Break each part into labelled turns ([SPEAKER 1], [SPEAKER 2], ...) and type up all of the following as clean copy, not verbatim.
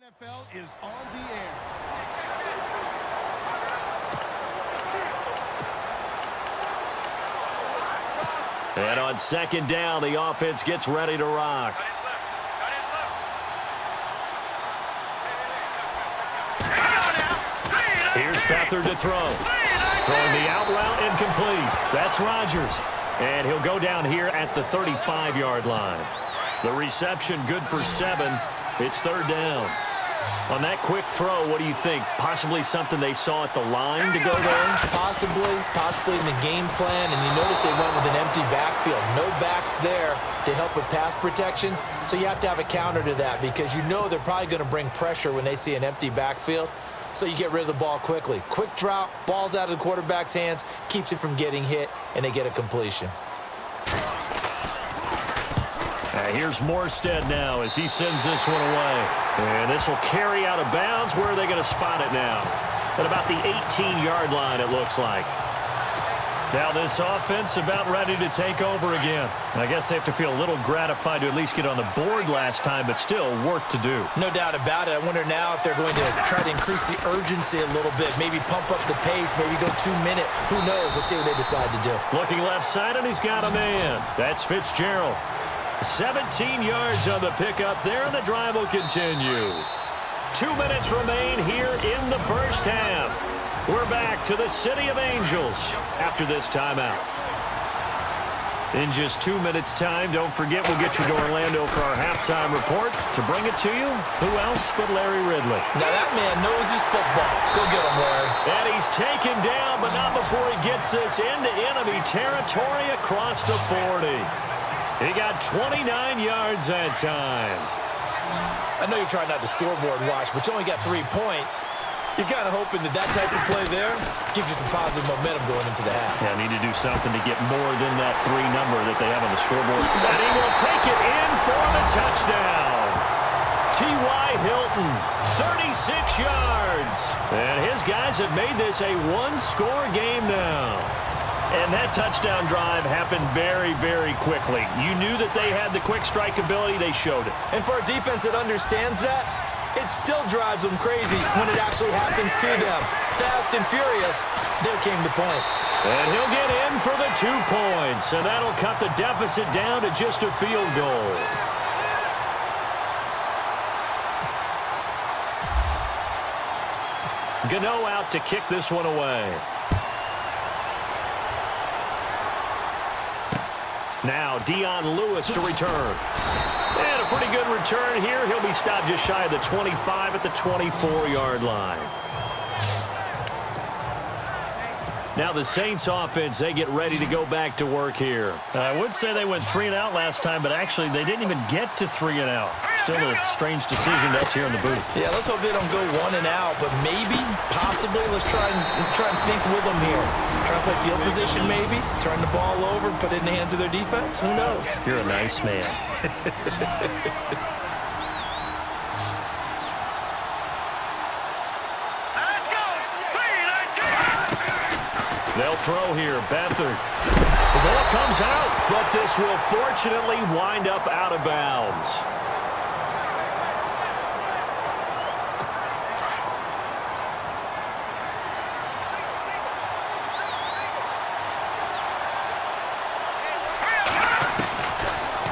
[SPEAKER 1] NFL is on the air.
[SPEAKER 2] And on second down, the offense gets ready to rock. Here's Beathard to throw. Throwing the out route incomplete. That's Rodgers. And he'll go down here at the 35-yard line. The reception good for 7. It's third down. On that quick throw, what do you think? Possibly something they saw at the line to go there?
[SPEAKER 3] Possibly in the game plan. And you notice they went with an empty backfield. No backs there to help with pass protection. So you have to have a counter to that because you know they're probably going to bring pressure when they see an empty backfield. So you get rid of the ball quickly. Quick drop, ball's out of the quarterback's hands, keeps it from getting hit, and they get a completion.
[SPEAKER 2] Here's Morstead now as he sends this one away. And this will carry out of bounds. Where are they going to spot it now? At about the 18-yard line, it looks like. Now this offense about ready to take over again. I guess they have to feel a little gratified to at least get on the board last time, but still work to do.
[SPEAKER 3] No doubt about it. I wonder now if they're going to try to increase the urgency a little bit, maybe pump up the pace, maybe go 2 minute. Who knows? Let's see what they decide to do.
[SPEAKER 2] Looking left side, and he's got a man. That's Fitzgerald. 17 yards on the pickup there, and the drive will continue. 2 minutes remain here in the first half. We're back to the City of Angels after this timeout. In just 2 minutes' time, don't forget we'll get you to Orlando for our halftime report. To bring it to you, who else but Larry Ridley?
[SPEAKER 3] Now that man knows his football. Go get him, Larry.
[SPEAKER 2] And he's taken down, but not before he gets us into enemy territory across the 40. He got 29 yards that time.
[SPEAKER 3] I know you're trying not to scoreboard watch, but you only got 3 points. You're kind of hoping that type of play there gives you some positive momentum going into the half.
[SPEAKER 2] Yeah, need to do something to get more than that 3 number that they have on the scoreboard. And he will take it in for the touchdown. T.Y. Hilton, 36 yards. And his guys have made this a one-score game now. And that touchdown drive happened very, very quickly. You knew that they had the quick strike ability. They showed it.
[SPEAKER 3] And for a defense that understands that, it still drives them crazy when it actually happens to them. Fast and furious, there came the points.
[SPEAKER 2] And he'll get in for the 2 points. And that'll cut the deficit down to just a field goal. Gano out to kick this one away. Now Dion Lewis to return. And a pretty good return here. He'll be stopped just shy of the 25 at the 24-yard line. Now the Saints offense, they get ready to go back to work here. I would say they went 3 and out last time, but actually they didn't even get to 3 and out. Still a strange decision to us here in the booth.
[SPEAKER 3] Yeah, let's hope they don't go 1 and out, but maybe, possibly, let's try and think with them here. Try and play field position maybe, turn the ball over, put it in the hands of their defense. Who knows?
[SPEAKER 2] You're a nice man. They'll throw here. Beathard. The ball comes out, but this will fortunately wind up out of bounds.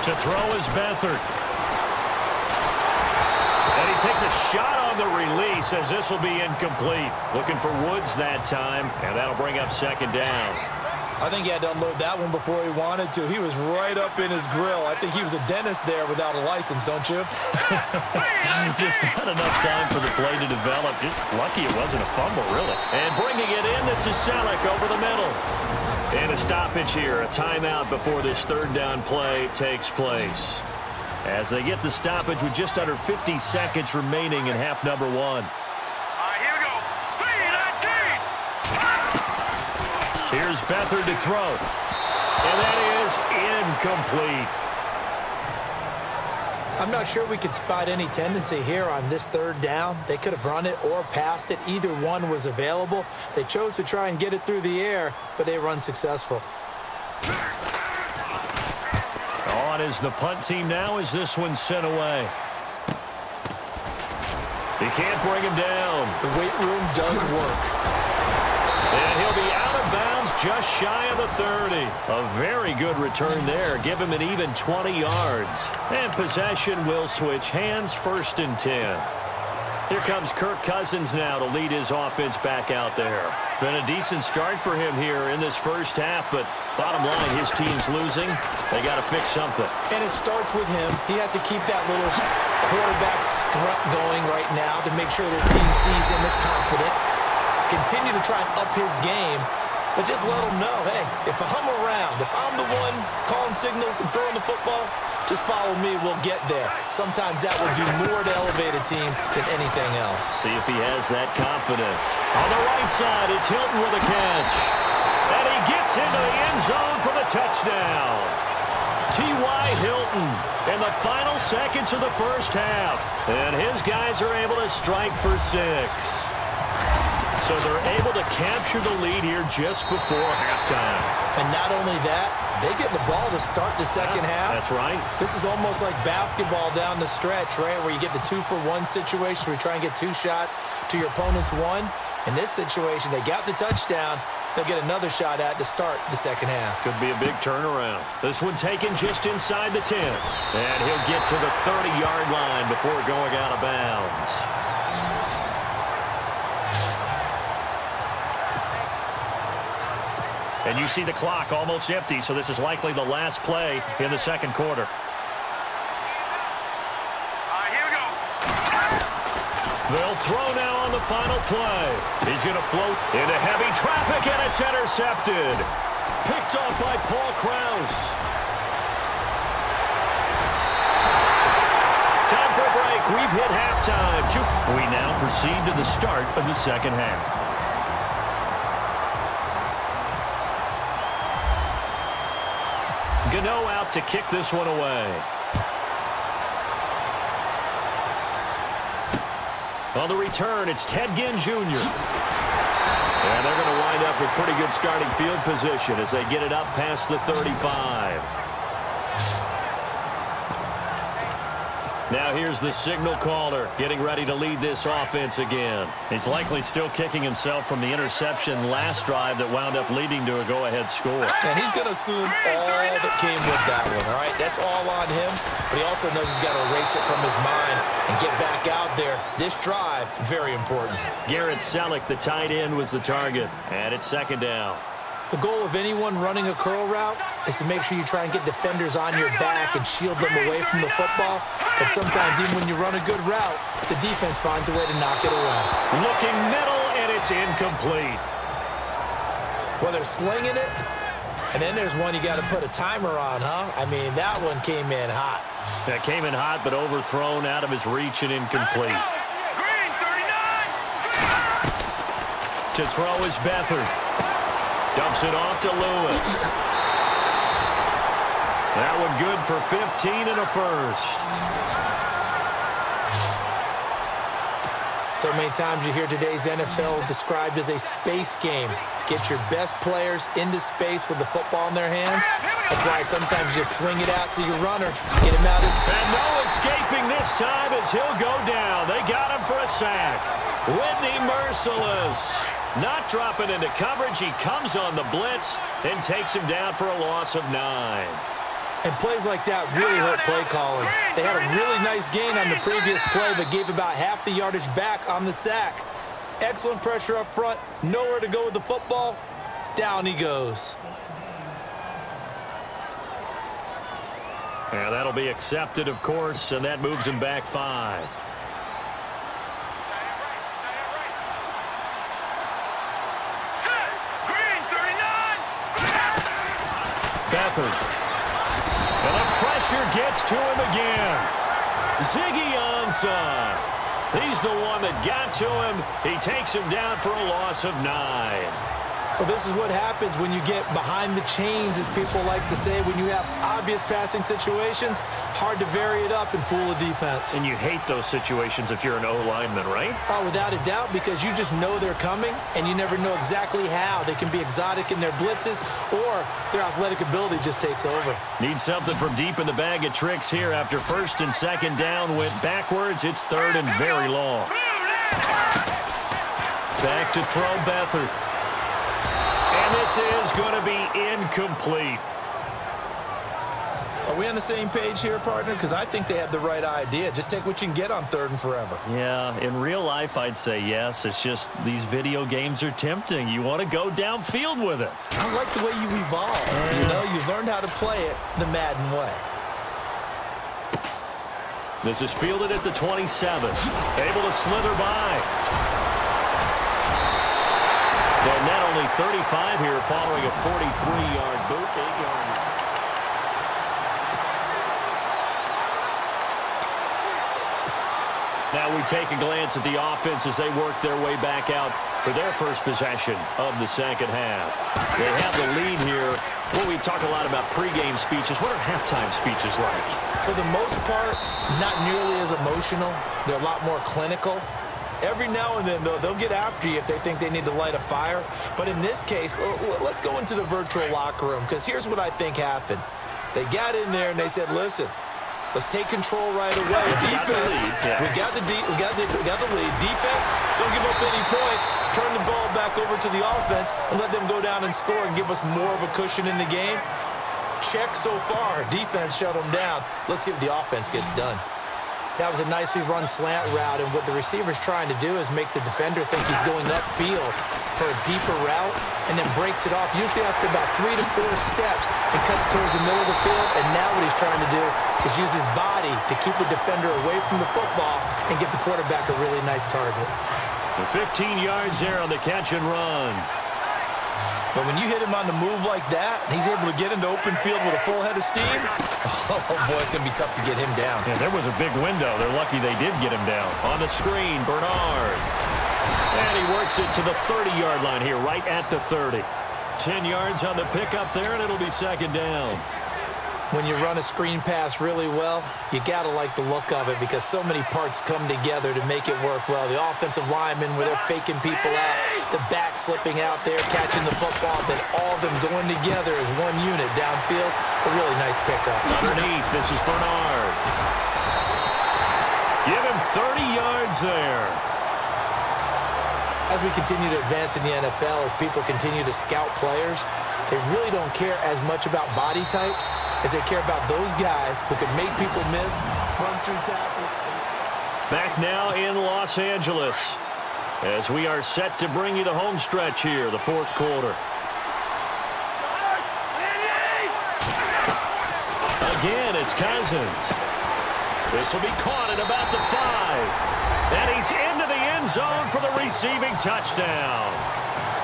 [SPEAKER 2] To throw is Beathard. And he takes a shot on the release as this will be incomplete. Looking for Woods that time, and that'll bring up second down.
[SPEAKER 3] I think he had to unload that one before he wanted to. He was right up in his grill. I think he was a dentist there without a license, don't you?
[SPEAKER 2] Just not enough time for the play to develop. Just lucky it wasn't a fumble, really. And bringing it in, this is Selleck over the middle. And a stoppage here, a timeout before this third down play takes place. As they get the stoppage with just under 50 seconds remaining in half number 1.
[SPEAKER 4] Here we go.
[SPEAKER 2] Here's Beathard to throw. And that is incomplete.
[SPEAKER 3] I'm not sure we could spot any tendency here on this third down. They could have run it or passed it. Either one was available. They chose to try and get it through the air, but they were unsuccessful.
[SPEAKER 2] On is the punt team now as this one's sent away. He can't bring him down.
[SPEAKER 3] The weight room does work.
[SPEAKER 2] And he'll be out of bounds just shy of the 30. A very good return there. Give him an even 20 yards. And possession will switch hands, 1st and 10. Here comes Kirk Cousins now to lead his offense back out there. Been a decent start for him here in this first half, but bottom line, his team's losing. They got to fix something.
[SPEAKER 3] And it starts with him. He has to keep that little quarterback strut going right now to make sure his team sees him as confident. Continue to try and up his game, but just let him know, hey, if I'm around, if I'm the one calling signals and throwing the football, just follow me, we'll get there. Sometimes that will do more to elevate a team than anything else.
[SPEAKER 2] See if he has that confidence. On the right side, it's Hilton with a catch. And he gets into the end zone for the touchdown. T.Y. Hilton in the final seconds of the first half. And his guys are able to strike for 6. So they're able to capture the lead here just before halftime.
[SPEAKER 3] And not only that, they get the ball to start the second half.
[SPEAKER 2] That's right.
[SPEAKER 3] This is almost like basketball down the stretch, right, where you get the 2-for-1 situation where you try and get 2 shots to your opponent's 1. In this situation, they got the touchdown. They'll get another shot at to start the second half.
[SPEAKER 2] Could be a big turnaround. This one taken just inside the 10. And he'll get to the 30-yard line before going out of bounds. And you see the clock almost empty, so this is likely the last play in the second quarter.
[SPEAKER 4] Here we go.
[SPEAKER 2] They'll throw now on the final play. He's going to float into heavy traffic, and it's intercepted. Picked off by Paul Krause. Time for a break. We've hit halftime. We now proceed to the start of the second half. Gano out to kick this one away. On the return, it's Ted Ginn Jr. And they're going to wind up with pretty good starting field position as they get it up past the 35. Now here's the signal caller getting ready to lead this offense again. He's likely still kicking himself from the interception last drive that wound up leading to a go-ahead score.
[SPEAKER 3] And he's going to assume all that came with that one, all right? That's all on him, but he also knows he's got to erase it from his mind and get back out there. This drive, very important.
[SPEAKER 2] Garrett Selleck, the tight end, was the target, and it's second down.
[SPEAKER 3] The goal of anyone running a curl route is to make sure you try and get defenders on your back and shield them away from the football. But sometimes even when you run a good route, the defense finds a way to knock it away.
[SPEAKER 2] Looking middle, and it's incomplete.
[SPEAKER 3] Well, they're slinging it, and then there's one you got to put a timer on, huh? I mean, that one came in hot.
[SPEAKER 2] That came in hot, but overthrown out of his reach and incomplete.
[SPEAKER 4] Green, 39.
[SPEAKER 2] To throw is Beathard. Dumps it off to Lewis. That one good for 15 and a first.
[SPEAKER 3] So many times you hear today's NFL described as a space game. Get your best players into space with the football in their hands. That's why sometimes you swing it out to your runner. Get him out of...
[SPEAKER 2] And no escaping this time as he'll go down. They got him for a sack. Whitney Merciless. Not dropping into coverage. He comes on the blitz and takes him down for a loss of 9.
[SPEAKER 3] And plays like that really hurt play calling. They had a really nice gain on the previous play, but gave about half the yardage back on the sack. Excellent pressure up front. Nowhere to go with the football. Down he goes.
[SPEAKER 2] And that'll be accepted, of course, and that moves him back 5. Beathard. And the pressure gets to him again. Ziggy Ansah. He's the one that got to him. He takes him down for a loss of 9.
[SPEAKER 3] Well, this is what happens when you get behind the chains, as people like to say, when you have obvious passing situations. Hard to vary it up and fool a defense.
[SPEAKER 2] And you hate those situations if you're an O-lineman, right?
[SPEAKER 3] Oh, without a doubt, because you just know they're coming, and you never know exactly how. They can be exotic in their blitzes, or their athletic ability just takes over.
[SPEAKER 2] Need something from deep in the bag of tricks here after first and second down went backwards. It's third and very long. Back to throw Beathard. And this is going to be incomplete.
[SPEAKER 3] Are we on the same page here, partner? Because I think they had the right idea. Just take what you can get on 3rd and forever.
[SPEAKER 2] Yeah, in real life, I'd say yes. It's just these video games are tempting. You want to go downfield with it.
[SPEAKER 3] I like the way you evolved. You know, you've learned how to play it the Madden way.
[SPEAKER 2] This is fielded at the 27. Able to slither by. And net only 35 here following a 43-yard boot, 8-yard return. Now we take a glance at the offense as they work their way back out for their first possession of the second half. They have the lead here. Well, we talk a lot about pregame speeches. What are halftime speeches like?
[SPEAKER 3] For the most part, not nearly as emotional. They're a lot more clinical. Every now and then, though, they'll get after you if they think they need to light a fire. But in this case, let's go into the virtual locker room, because here's what I think happened. They got in there and they said, listen, let's take control right away. Defense, we got the lead. Defense, don't give up any points. Turn the ball back over to the offense and let them go down and score and give us more of a cushion in the game. Check so far. Defense shut them down. Let's see what the offense gets done. That was a nicely run slant route, and what the receiver's trying to do is make the defender think he's going upfield for a deeper route and then breaks it off, usually after about 3 to 4 steps, and cuts towards the middle of the field. And now what he's trying to do is use his body to keep the defender away from the football and give the quarterback a really nice target.
[SPEAKER 2] The 15 yards there on the catch and run.
[SPEAKER 3] But when you hit him on the move like that, he's able to get into open field with a full head of steam, oh, boy, it's going to be tough to get him down.
[SPEAKER 2] Yeah, there was a big window. They're lucky they did get him down. On the screen, Bernard. And he works it to the 30-yard line here, right at the 30. 10 yards on the pickup there, and it'll be second down.
[SPEAKER 3] When you run a screen pass really well, you got to like the look of it because so many parts come together to make it work well. The offensive linemen, where they're faking people out, the back slipping out there, catching the football, then all of them going together as one unit downfield. A really nice pickup.
[SPEAKER 2] Underneath, this is Bernard. Give him 30 yards there.
[SPEAKER 3] As we continue to advance in the NFL, as people continue to scout players, they really don't care as much about body types as they care about those guys who can make people miss, run through tackles.
[SPEAKER 2] Back now in Los Angeles as we are set to bring you the home stretch here, the fourth quarter. Again, it's Cousins. This will be caught at about the 5. And he's into the end zone for the receiving touchdown.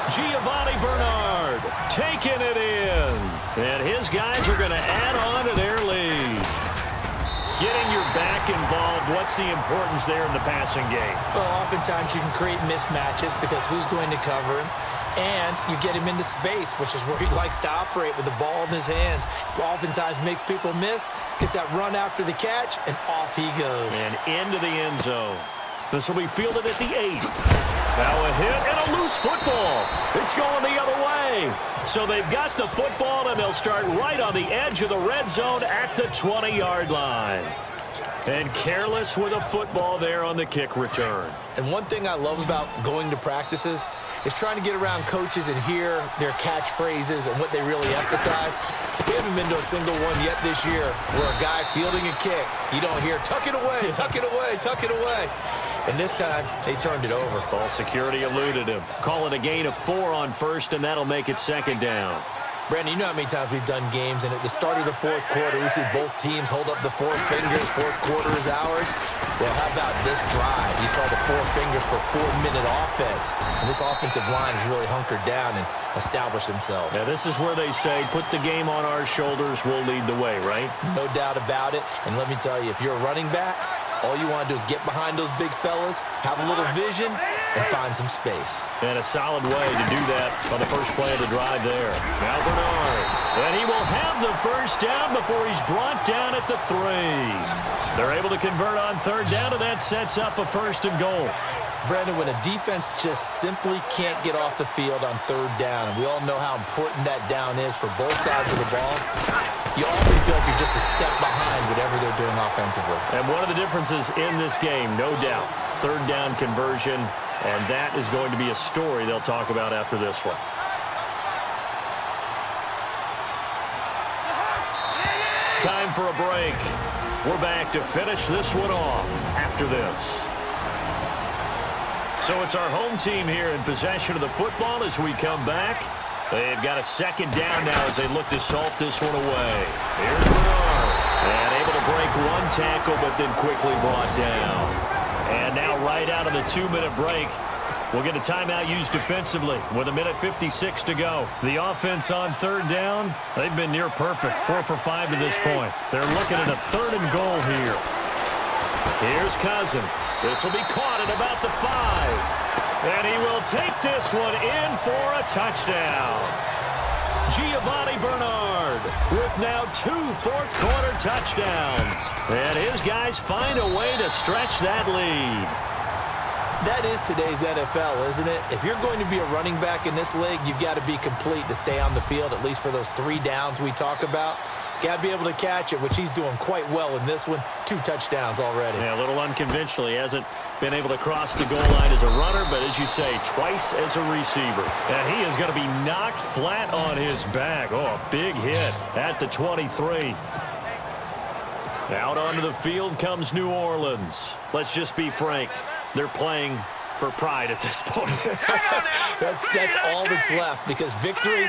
[SPEAKER 2] Giovanni Bernard taking it in. And his guys are going to add on to their lead. Getting your back involved, what's the importance there in the passing game?
[SPEAKER 3] Well, oftentimes you can create mismatches because who's going to cover him? And you get him into space, which is where he likes to operate with the ball in his hands. Oftentimes makes people miss, gets that run after the catch, and off he goes.
[SPEAKER 2] And into the end zone. This will be fielded at the 8. Now a hit and a loose football. It's going the other way. So they've got the football, and they'll start right on the edge of the red zone at the 20-yard line. And careless with a football there on the kick return.
[SPEAKER 3] And one thing I love about going to practices is trying to get around coaches and hear their catchphrases and what they really emphasize. We haven't been to a single one yet this year where a guy fielding a kick, you don't hear, tuck it away, tuck it away, tuck it away. And this time, they turned it over.
[SPEAKER 2] Ball security eluded him. Call it a gain of 4 on first, and that'll make it second down.
[SPEAKER 3] Brandon, you know how many times we've done games, and at the start of the fourth quarter, we see both teams hold up the 4 fingers, fourth quarter is ours. Well, how about this drive? You saw the 4 fingers for 4-minute offense, and this offensive line has really hunkered down and established themselves.
[SPEAKER 2] Now, this is where they say, put the game on our shoulders, we'll lead the way, right?
[SPEAKER 3] No doubt about it, and let me tell you, if you're a running back, all you want to do is get behind those big fellas, have a little vision, and find some space.
[SPEAKER 2] And a solid way to do that on the first play of the drive there. Now Bernard. And he will have the first down before he's brought down at the 3. They're able to convert on third down, and that sets up a first and goal.
[SPEAKER 3] Brandon, when a defense just simply can't get off the field on third down, and we all know how important that down is for both sides of the ball, you often feel like you're just a step behind whatever they're doing offensively.
[SPEAKER 2] And one of the differences in this game, no doubt, third down conversion, and that is going to be a story they'll talk about after this one. Time for a break. We're back to finish this one off after this. So it's our home team here in possession of the football as we come back. They've got a second down now as they look to salt this one away. Here's Bernard. And able to break one tackle, but then quickly brought down. And now right out of the 2-minute break, we'll get a timeout used defensively with 1:56 to go. The offense on third down, they've been near perfect, 4 for 5 to this point. They're looking at a 3rd and goal here. Here's Cousins. This will be caught at about the 5. And he will take this one in for a touchdown. Giovanni Bernard with now 2 fourth-quarter touchdowns. And his guys find a way to stretch that lead.
[SPEAKER 3] That is today's NFL, isn't it? If you're going to be a running back in this league, you've got to be complete to stay on the field, at least for those 3 downs we talk about. Got to be able to catch it, which he's doing quite well in this one. 2 touchdowns already. Yeah,
[SPEAKER 2] a little unconventional. He hasn't been able to cross the goal line as a runner, but as you say, twice as a receiver. And he is going to be knocked flat on his back. Oh, a big hit at the 23. Out onto the field comes New Orleans. Let's just be frank. They're playing for pride at this point.
[SPEAKER 3] that's all that's left, because victory,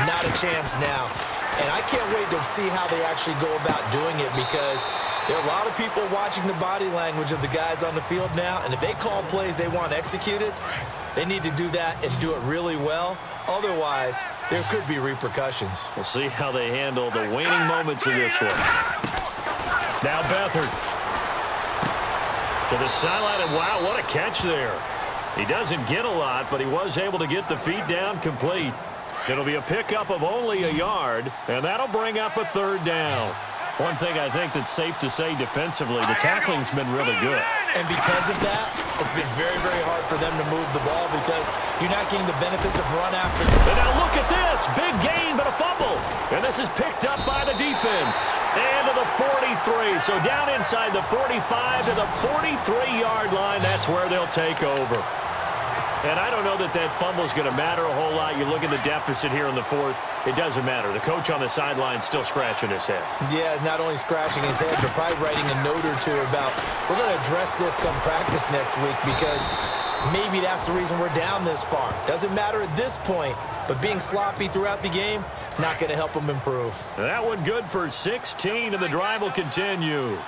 [SPEAKER 3] not a chance now. And I can't wait to see how they actually go about doing it, because there are a lot of people watching the body language of the guys on the field now, and if they call plays they want executed, they need to do that and do it really well. Otherwise, there could be repercussions.
[SPEAKER 2] We'll see how they handle the waning moments of this one. Now Beathard to the sideline, and wow, what a catch there. He doesn't get a lot, but he was able to get the feet down complete. It'll be a pickup of only a yard, and that'll bring up a 3rd down. One thing I think that's safe to say defensively, the tackling's been really good.
[SPEAKER 3] And because of that, it's been very, very hard for them to move the ball, because you're not getting the benefits of run after.
[SPEAKER 2] And now look at this. Big gain, but a fumble. And this is picked up by the defense. And to the 43. So down inside the 45 to the 43-yard line. That's where they'll take over. And I don't know that that fumble is going to matter a whole lot. You look at the deficit here in the 4th. It doesn't matter. The coach on the sideline still scratching his head.
[SPEAKER 3] Yeah, not only scratching his head, but probably writing a note or two about, we're going to address this come practice next week, because maybe that's the reason we're down this far. Doesn't matter at this point, but being sloppy throughout the game, not going to help them improve.
[SPEAKER 2] That one good for 16, and the drive will continue.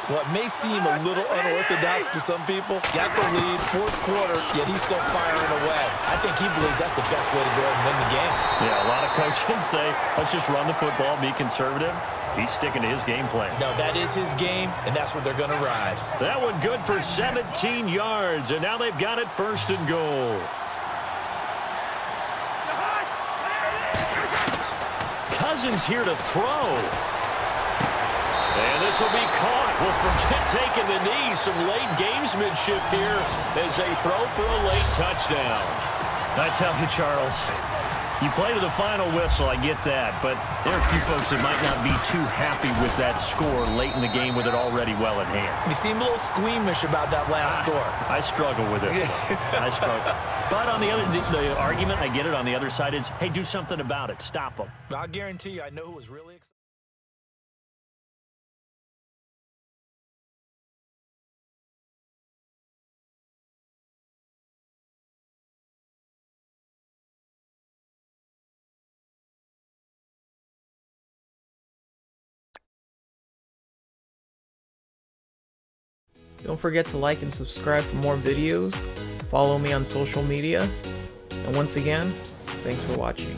[SPEAKER 3] What may seem a little unorthodox to some people, got the lead, 4th quarter, yet he's still firing away. I think he believes that's the best way to go and win the game.
[SPEAKER 2] Yeah, a lot of coaches say, let's just run the football, be conservative. He's sticking to his game plan.
[SPEAKER 3] No, that is his game, and that's what they're going to ride.
[SPEAKER 2] That one good for 17 yards, and now they've got it 1st and goal. Cousins here to throw. And this will be caught. Well, forget taking the knee. Some late gamesmanship here as they throw for a late touchdown. I tell you, Charles, you play to the final whistle, I get that. But there are a few folks that might not be too happy with that score late in the game with it already well in hand.
[SPEAKER 3] You seem a little squeamish about that last score.
[SPEAKER 2] I struggle with it. I struggle. But on the other, the argument, I get it, on the other side is, hey, do something about it. Stop them.
[SPEAKER 3] I'll guarantee you, I know who was really excited.
[SPEAKER 5] Don't forget to like and subscribe for more videos. Follow me on social media. And once again, thanks for watching.